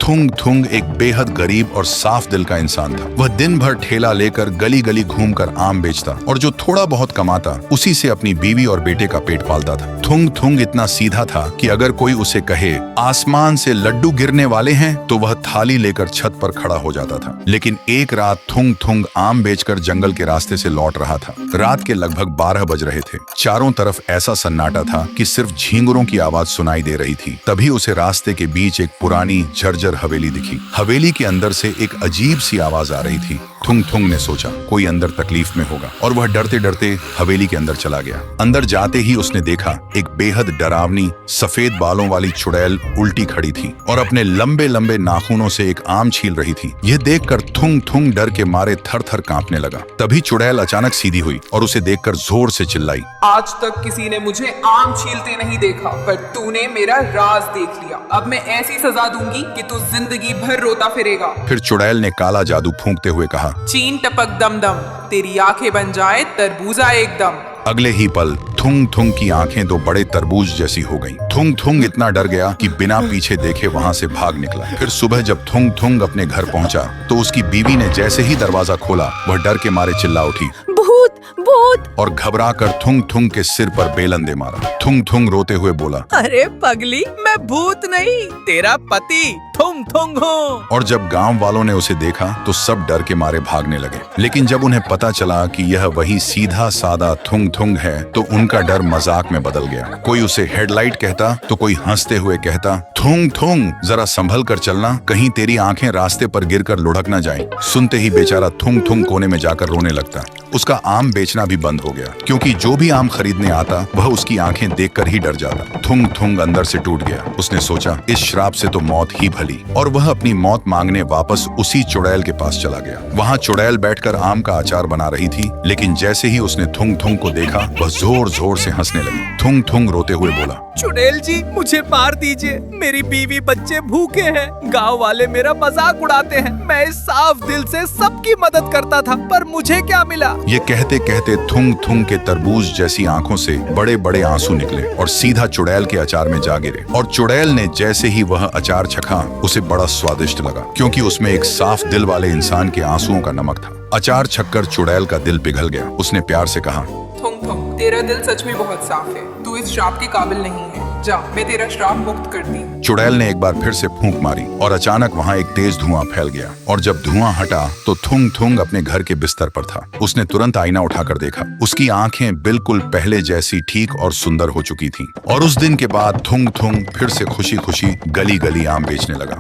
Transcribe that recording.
थुंग थुंग एक बेहद गरीब और साफ दिल का इंसान था। वह दिन भर ठेला लेकर गली गली घूमकर आम बेचता और जो थोड़ा बहुत कमाता उसी से अपनी बीवी और बेटे का पेट पालता था। थुंग थुंग इतना सीधा था कि अगर कोई उसे कहे आसमान से लड्डू गिरने वाले हैं तो वह थाली लेकर छत पर खड़ा हो जाता था। लेकिन एक रात थुंग थुंग आम बेचकर जंगल के रास्ते से लौट रहा था। रात के लगभग 12 बज रहे थे। चारों तरफ ऐसा सन्नाटा था कि सिर्फ झींगुरों की आवाज सुनाई दे रही थी। तभी उसे रास्ते के बीच एक पुरानी जर्जर हवेली दिखी। हवेली के अंदर से एक अजीब सी आवाज आ रही थी। थुंग थुंग ने सोचा कोई अंदर तकलीफ में होगा और वह डरते डरते हवेली के अंदर चला गया। अंदर जाते ही उसने देखा एक बेहद डरावनी सफेद बालों वाली चुड़ैल उल्टी खड़ी थी और अपने लंबे लंबे नाखूनों से एक आम छील रही थी। यह देखकर थुंग थुंग डर के मारे थर थर कांपने लगा। तभी चुड़ैल अचानक सीधी हुई और उसे देखकर जोर से चिल्लाई, आज तक किसी ने मुझे आम छीलते नहीं देखा, पर तूने मेरा राज देख लिया। अब मैं ऐसी सजा दूंगी कि तू जिंदगी भर रोता फिरेगा। फिर चुड़ैल ने काला जादू फूंकते हुए कहा, चीन टपक दम दम, तेरी आंखें बन जाए तरबूजा एकदम। अगले ही पल थुंग थुंग की आंखें दो बड़े तरबूज जैसी हो गईं। थुंग थुंग इतना डर गया कि बिना पीछे देखे वहां से भाग निकला। फिर सुबह जब थुंग थुंग अपने घर पहुंचा तो उसकी बीवी ने जैसे ही दरवाजा खोला वह डर के मारे चिल्ला उठी, भूत भूत, और घबरा कर थुंग थुंग के सिर पर बेलन दे मारा। थुंग थुंग रोते हुए बोला, अरे पगली, मैं भूत नहीं, तेरा पति थुंग थुंग हूँ। और जब गांव वालों ने उसे देखा तो सब डर के मारे भागने लगे। लेकिन जब उन्हें पता चला कि यह वही सीधा साधा थुंग थुंग है तो उनका डर मजाक में बदल गया। कोई उसे हेडलाइट कहता तो कोई हंसते हुए कहता, थुंग थुंग जरा संभल कर चलना, कहीं तेरी आंखें रास्ते पर गिरकर लुढ़क न जाएं। सुनते ही बेचारा थुंग थुंग कोने में जाकर रोने लगता। उसका आम बेचना भी बंद हो गया क्योंकि जो भी आम खरीदने आता वह उसकी आंखें देखकर ही डर जाता। थुंग थुंग अंदर से टूट गया। उसने सोचा इस श्राप से तो मौत ही भली, और वह अपनी मौत मांगने वापस उसी चुड़ैल के पास चला गया। वहां चुड़ैल बैठकर आम का अचार बना रही थी। लेकिन जैसे ही उसने थुंग थुंग को देखा वह जोर जोर से हंसने लगी। थुंग थुंग रोते हुए बोला, चुड़ैल जी, मुझे मार दीजिए, मेरी बीवी बच्चे भूखे हैं, गांव वाले मेरा मजाक उड़ाते हैं। मैं इस साफ दिल से सबकी मदद करता था, पर मुझे क्या मिला। ये कहते कहते थुंग थुंग के तरबूज जैसी आंखों से बड़े बड़े आंसू निकले और सीधा चुड़ैल के अचार में जा गिरे। और चुड़ैल ने जैसे ही वह अचार चखा उसे बड़ा स्वादिष्ट लगा क्योंकि उसमें एक साफ दिल वाले इंसान के आंसुओं का नमक था। अचार छककर चुड़ैल का दिल पिघल गया। उसने प्यार से कहा, थुंग थुंग, तेरा दिल सच में बहुत साफ है, तू इस श्राप के काबिल नहीं है। जा, मैं तेरा श्राप मुक्त कर दी। चुड़ैल ने एक बार फिर से फूंक मारी और अचानक वहां एक तेज धुआं फैल गया। और जब धुआं हटा तो थुंग थुंग अपने घर के बिस्तर पर था। उसने तुरंत आईना उठाकर देखा। उसकी आंखें बिल्कुल पहले जैसी ठीक और सुंदर हो चुकी थीं। और उस दिन के बाद थुंग थुंग फिर से खुशी खुशी गली गली आम बेचने लगा।